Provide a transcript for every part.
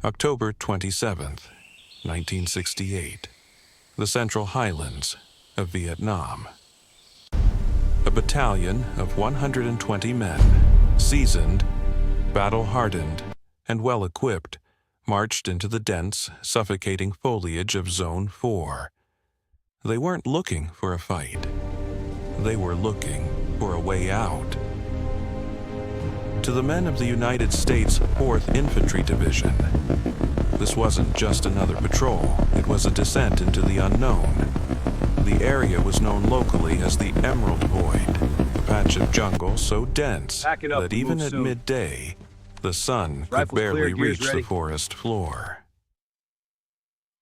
October 27th, 1968. The Central Highlands of Vietnam. A battalion of 120 men, seasoned, battle-hardened, and well-equipped, marched into the dense, suffocating foliage of Zone 4. They weren't looking for a fight. They were looking for a way out. To the men of the United States 4th Infantry Division, this wasn't just another patrol, it was a descent into the unknown. The area was known locally as the Emerald Void, a patch of jungle so dense that even at midday, the sun could barely reach the forest floor.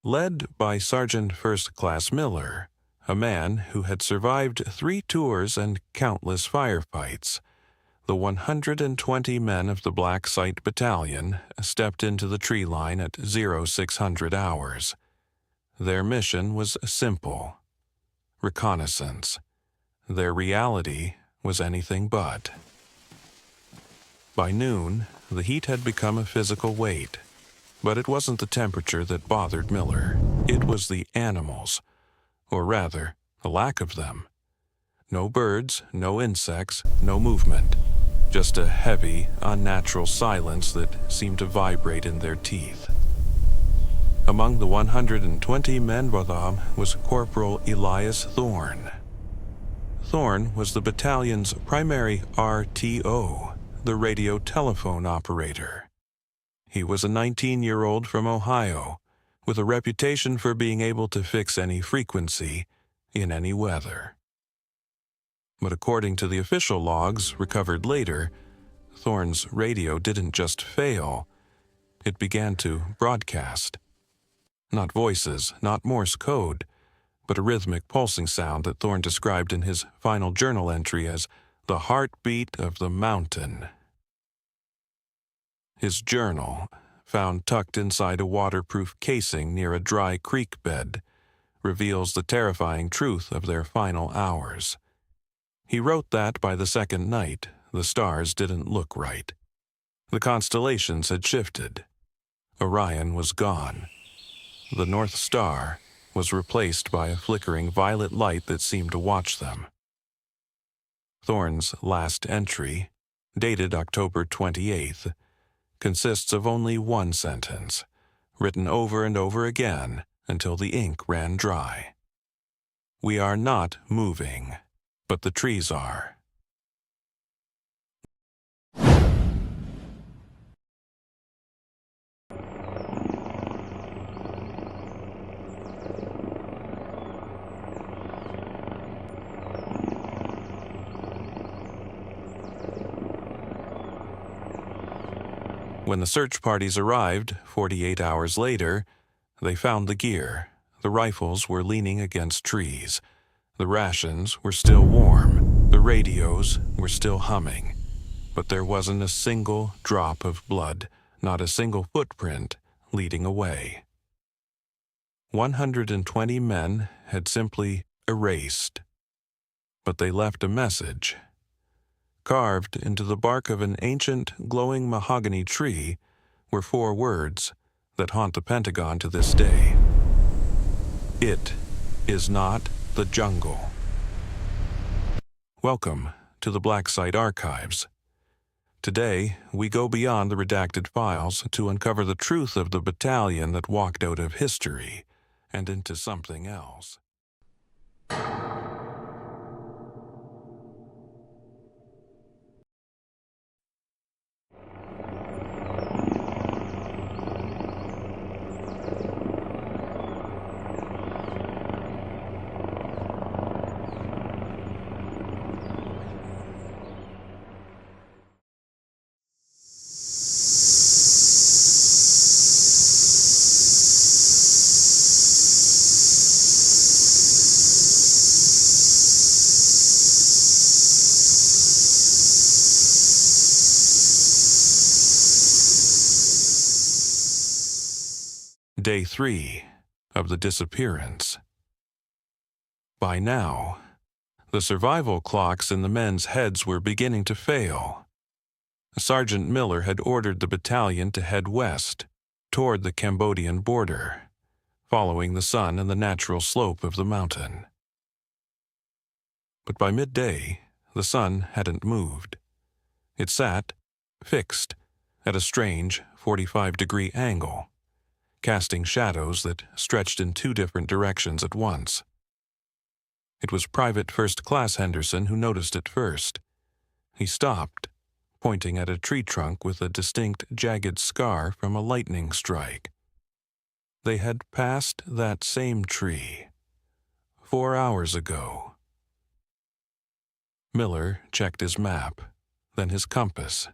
Led by Sergeant First Class Miller, a man who had survived 3 tours and countless firefights, the 120 men of the Black Site Battalion stepped into the tree line at 0600 hours. Their mission was simple: reconnaissance. Their reality was anything but. By noon, the heat had become a physical weight, but it wasn't the temperature that bothered Miller. It was the animals, or rather, the lack of them. No birds, no insects, no movement. Just a heavy, unnatural silence that seemed to vibrate in their teeth. Among the 120 men was Corporal Elias Thorne. Thorne was the battalion's primary RTO, the radio telephone operator. He was a 19-year-old from Ohio, with a reputation for being able to fix any frequency in any weather. But according to the official logs recovered later, Thorne's radio didn't just fail, it began to broadcast. Not voices, not Morse code, but a rhythmic pulsing sound that Thorne described in his final journal entry as the heartbeat of the mountain. His journal, found tucked inside a waterproof casing near a dry creek bed, reveals the terrifying truth of their final hours. He wrote that by the second night, the stars didn't look right. The constellations had shifted. Orion was gone. The North Star was replaced by a flickering violet light that seemed to watch them. Thorne's last entry, dated October 28th, consists of only one sentence, written over and over again until the ink ran dry. "We are not moving, but the trees are." When the search parties arrived 48 hours later, they found the gear. The rifles were leaning against trees. The rations were still warm. The radios were still humming. But there wasn't a single drop of blood, not a single footprint leading away. 120 men had simply erased. But they left a message. Carved into the bark of an ancient, glowing mahogany tree were 4 words that haunt the Pentagon to this day. It is not the jungle. Welcome to the Black Site Archives. Today, we go beyond the redacted files to uncover the truth of the battalion that walked out of history and into something else. Day 3 of the Disappearance. By now, the survival clocks in the men's heads were beginning to fail. Sergeant Miller had ordered the battalion to head west, toward the Cambodian border, following the sun and the natural slope of the mountain. But by midday, the sun hadn't moved. It sat, fixed, at a strange 45-degree angle, casting shadows that stretched in two different directions at once. It was Private First Class Henderson who noticed it first. He stopped, pointing at a tree trunk with a distinct jagged scar from a lightning strike. They had passed that same tree 4 hours ago. Miller checked his map, then his compass,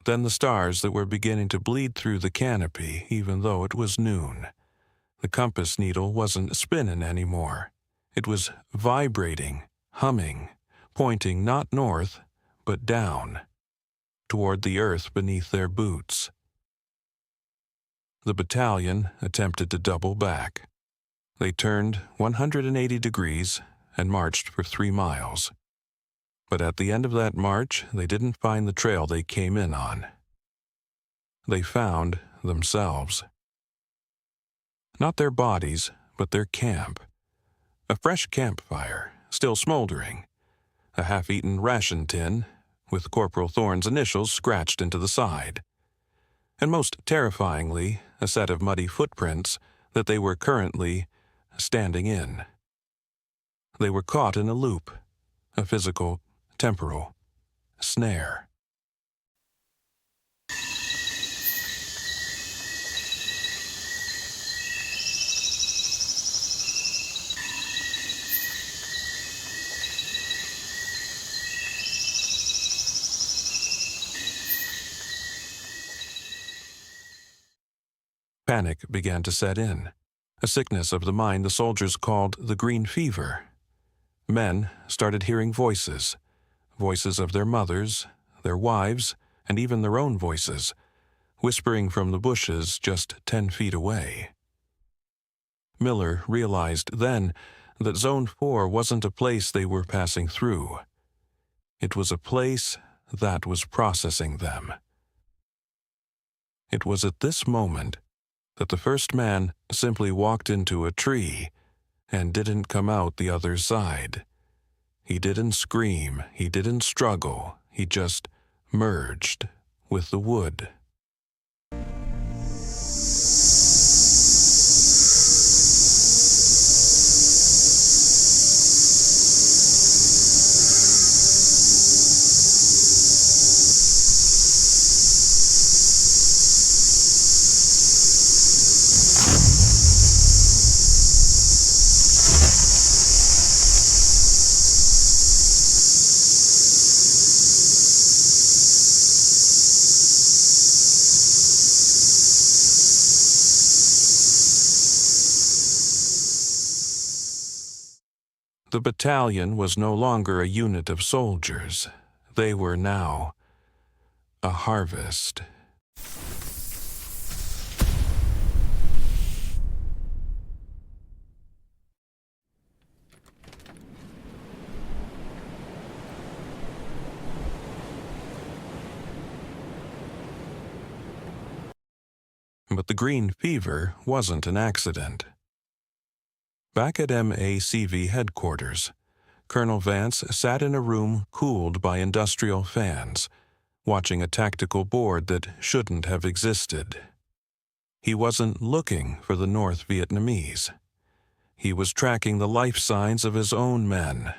then the stars that were beginning to bleed through the canopy even though it was noon. The compass needle wasn't spinning anymore. It was vibrating, humming, pointing not north, but down, toward the earth beneath their boots. The battalion attempted to double back. They turned 180 degrees and marched for 3 miles. But at the end of that march, they didn't find the trail they came in on. They found themselves. Not their bodies, but their camp. A fresh campfire, still smoldering. A half-eaten ration tin, with Corporal Thorne's initials scratched into the side. And most terrifyingly, a set of muddy footprints that they were currently standing in. They were caught in a loop, a physical, temporal snare. Panic began to set in, a sickness of the mind the soldiers called the green fever. Men started hearing voices, voices of their mothers, their wives, and even their own voices, whispering from the bushes just 10 feet away. Miller realized then that Zone 4 wasn't a place they were passing through. It was a place that was processing them. It was at this moment that the first man simply walked into a tree and didn't come out the other side. He didn't scream, he didn't struggle, he just merged with the wood. The battalion was no longer a unit of soldiers. They were now a harvest. But the green fever wasn't an accident. Back at MACV headquarters, Colonel Vance sat in a room cooled by industrial fans, watching a tactical board that shouldn't have existed. He wasn't looking for the North Vietnamese. He was tracking the life signs of his own men,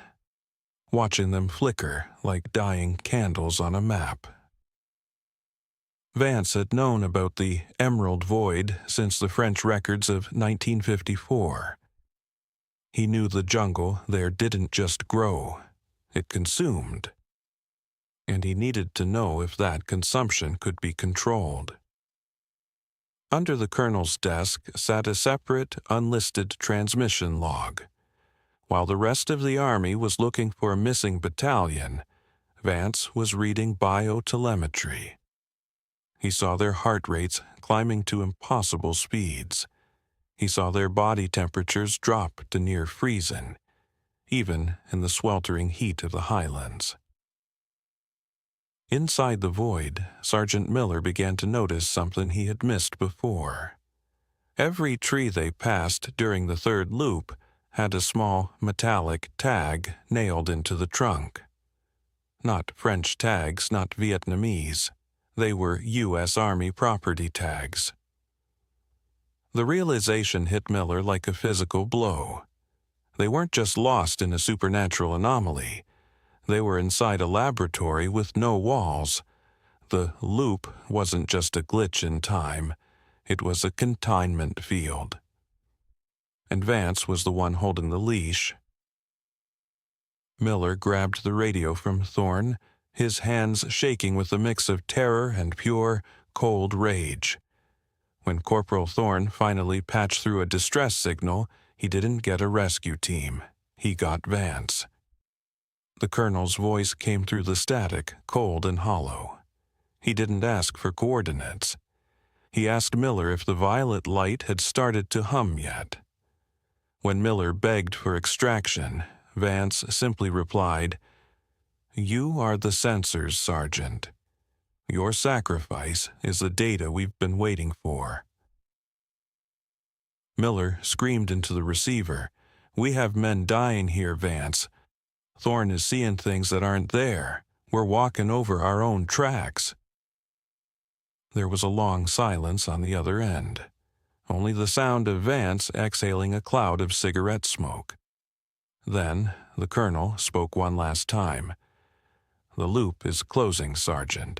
watching them flicker like dying candles on a map. Vance had known about the Emerald Void since the French records of 1954. He knew the jungle there didn't just grow, it consumed. And he needed to know if that consumption could be controlled. Under the colonel's desk sat a separate, unlisted transmission log. While the rest of the army was looking for a missing battalion, Vance was reading biotelemetry. He saw their heart rates climbing to impossible speeds. He saw their body temperatures drop to near freezing, even in the sweltering heat of the highlands. Inside the void, Sergeant Miller began to notice something he had missed before. Every tree they passed during the third loop had a small metallic tag nailed into the trunk. Not French tags, not Vietnamese. They were U.S. Army property tags. The realization hit Miller like a physical blow. They weren't just lost in a supernatural anomaly. They were inside a laboratory with no walls. The loop wasn't just a glitch in time. It was a containment field. And Vance was the one holding the leash. Miller grabbed the radio from Thorne, his hands shaking with a mix of terror and pure, cold rage. When Corporal Thorne finally patched through a distress signal, he didn't get a rescue team. He got Vance. The colonel's voice came through the static, cold and hollow. He didn't ask for coordinates. He asked Miller if the violet light had started to hum yet. When Miller begged for extraction, Vance simply replied, "You are the sensors, Sergeant. Your sacrifice is the data we've been waiting for." Miller screamed into the receiver, "We have men dying here, Vance. Thorne is seeing things that aren't there. We're walking over our own tracks." There was a long silence on the other end, only the sound of Vance exhaling a cloud of cigarette smoke. Then the colonel spoke one last time. "The loop is closing, Sergeant.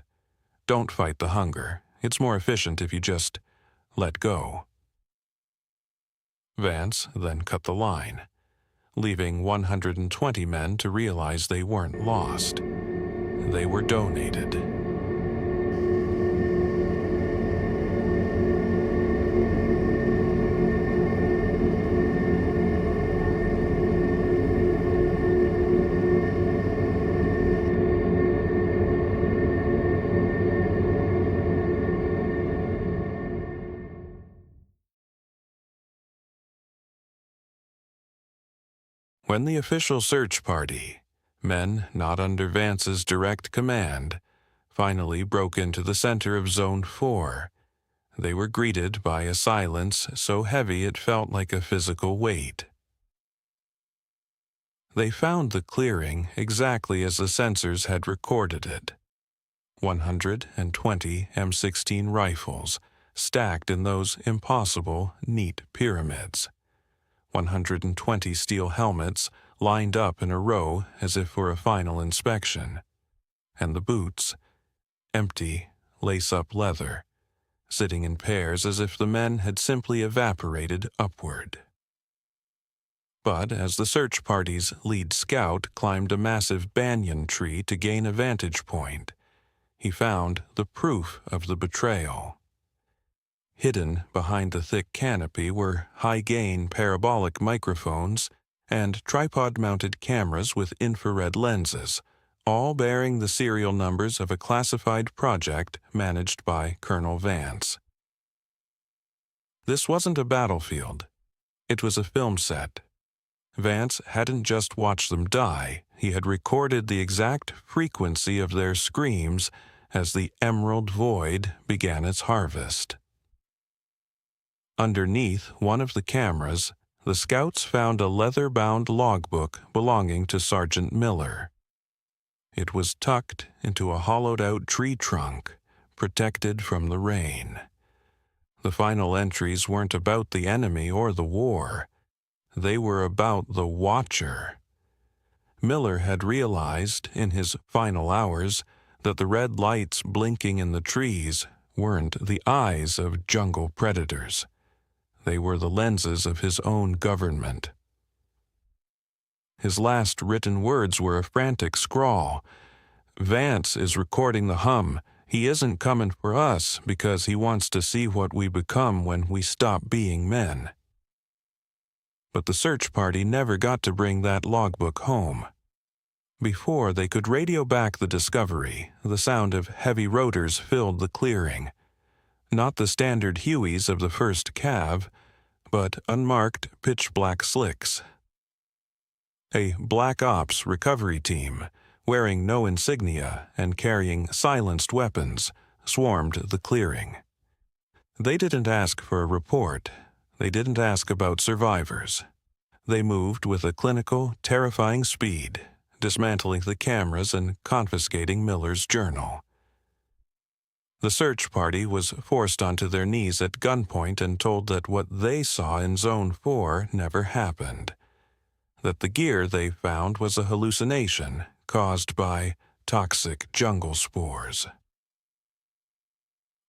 Don't fight the hunger. It's more efficient if you just let go." Vance then cut the line, leaving 120 men to realize they weren't lost. They were donated. When the official search party, men not under Vance's direct command, finally broke into the center of Zone 4, they were greeted by a silence so heavy it felt like a physical weight. They found the clearing exactly as the sensors had recorded it. 120 M16 rifles stacked in those impossible, neat pyramids. 120 steel helmets lined up in a row as if for a final inspection. And the boots, empty, lace-up leather, sitting in pairs as if the men had simply evaporated upward. But as the search party's lead scout climbed a massive banyan tree to gain a vantage point, he found the proof of the betrayal. Hidden behind the thick canopy were high-gain parabolic microphones and tripod-mounted cameras with infrared lenses, all bearing the serial numbers of a classified project managed by Colonel Vance. This wasn't a battlefield. It was a film set. Vance hadn't just watched them die, he had recorded the exact frequency of their screams as the emerald void began its harvest. Underneath one of the cameras, the scouts found a leather-bound logbook belonging to Sergeant Miller. It was tucked into a hollowed-out tree trunk, protected from the rain. The final entries weren't about the enemy or the war. They were about the Watcher. Miller had realized, in his final hours, that the red lights blinking in the trees weren't the eyes of jungle predators. They were the lenses of his own government. His last written words were a frantic scrawl. "Vance is recording the hum. He isn't coming for us because he wants to see what we become when we stop being men." But the search party never got to bring that logbook home. Before they could radio back the discovery, the sound of heavy rotors filled the clearing. Not the standard Hueys of the first Cav, but unmarked pitch-black slicks. A Black Ops recovery team, wearing no insignia and carrying silenced weapons, swarmed the clearing. They didn't ask for a report. They didn't ask about survivors. They moved with a clinical, terrifying speed, dismantling the cameras and confiscating Miller's journal. The search party was forced onto their knees at gunpoint and told that what they saw in Zone 4 never happened, that the gear they found was a hallucination caused by toxic jungle spores.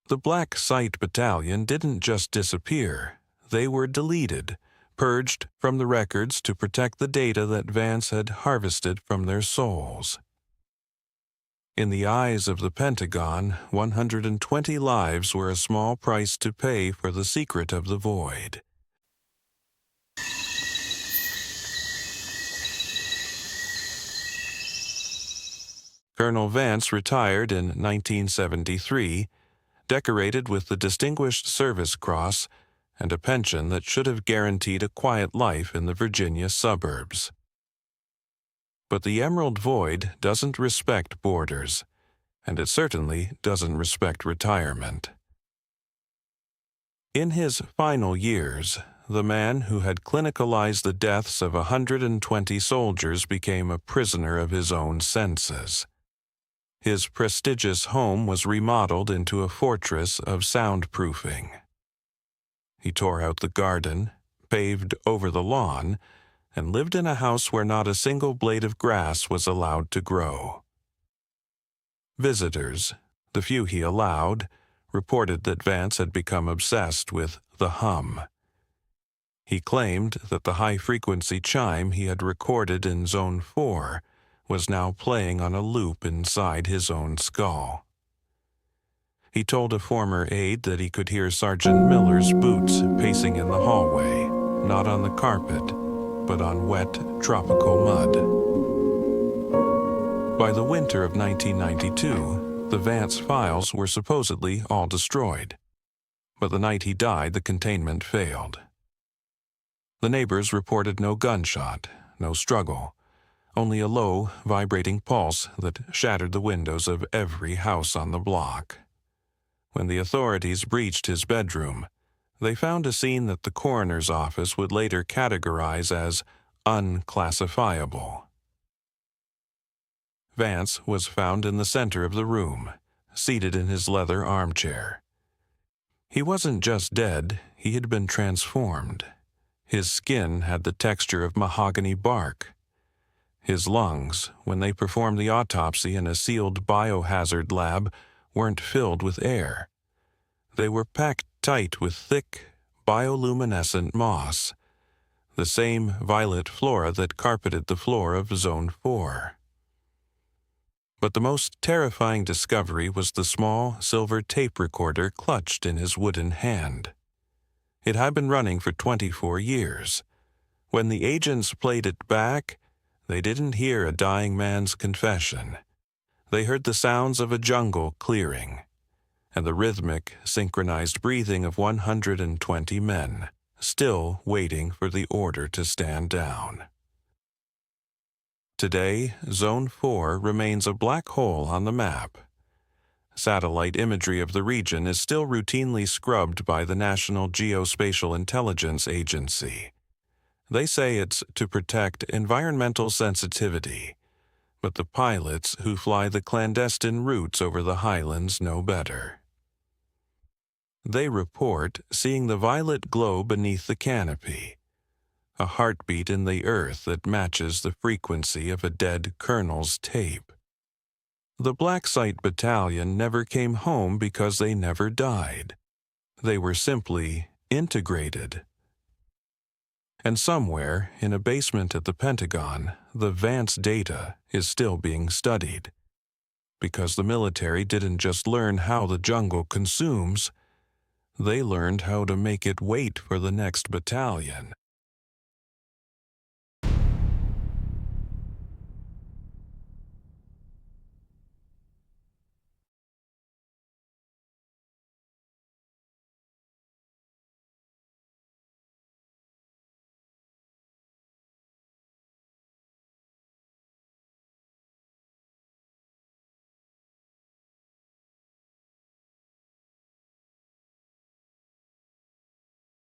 The Black Site Battalion didn't just disappear. They were deleted, purged from the records to protect the data that Vance had harvested from their souls. In the eyes of the Pentagon, 120 lives were a small price to pay for the secret of the void. Colonel Vance retired in 1973, decorated with the Distinguished Service Cross and a pension that should have guaranteed a quiet life in the Virginia suburbs. But the Emerald Void doesn't respect borders, and it certainly doesn't respect retirement. In his final years, the man who had clinicalized the deaths of 120 soldiers became a prisoner of his own senses. His prestigious home was remodeled into a fortress of soundproofing. He tore out the garden, paved over the lawn, and lived in a house where not a single blade of grass was allowed to grow. Visitors, the few he allowed, reported that Vance had become obsessed with the hum. He claimed that the high-frequency chime he had recorded in Zone 4 was now playing on a loop inside his own skull. He told a former aide that he could hear Sergeant Miller's boots pacing in the hallway, not on the carpet, but on wet, tropical mud. By the winter of 1992, the Vance files were supposedly all destroyed, but the night he died, the containment failed. The neighbors reported no gunshot, no struggle, only a low, vibrating pulse that shattered the windows of every house on the block. When the authorities breached his bedroom, they found a scene that the coroner's office would later categorize as unclassifiable. Vance was found in the center of the room, seated in his leather armchair. He wasn't just dead, he had been transformed. His skin had the texture of mahogany bark. His lungs, when they performed the autopsy in a sealed biohazard lab, weren't filled with air. They were packed tight with thick, bioluminescent moss, the same violet flora that carpeted the floor of Zone 4. But the most terrifying discovery was the small silver tape recorder clutched in his wooden hand. It had been running for 24 years. When the agents played it back, they didn't hear a dying man's confession. They heard the sounds of a jungle clearing, and the rhythmic, synchronized breathing of 120 men, still waiting for the order to stand down. Today, Zone 4 remains a black hole on the map. Satellite imagery of the region is still routinely scrubbed by the National Geospatial Intelligence Agency. They say it's to protect environmental sensitivity, but the pilots who fly the clandestine routes over the highlands know better. They report seeing the violet glow beneath the canopy, a heartbeat in the earth that matches the frequency of a dead colonel's tape. The Black Site Battalion never came home because they never died. They were simply integrated. And somewhere, in a basement at the Pentagon, the Vance data is still being studied. Because the military didn't just learn how the jungle consumes, they learned how to make it wait for the next battalion.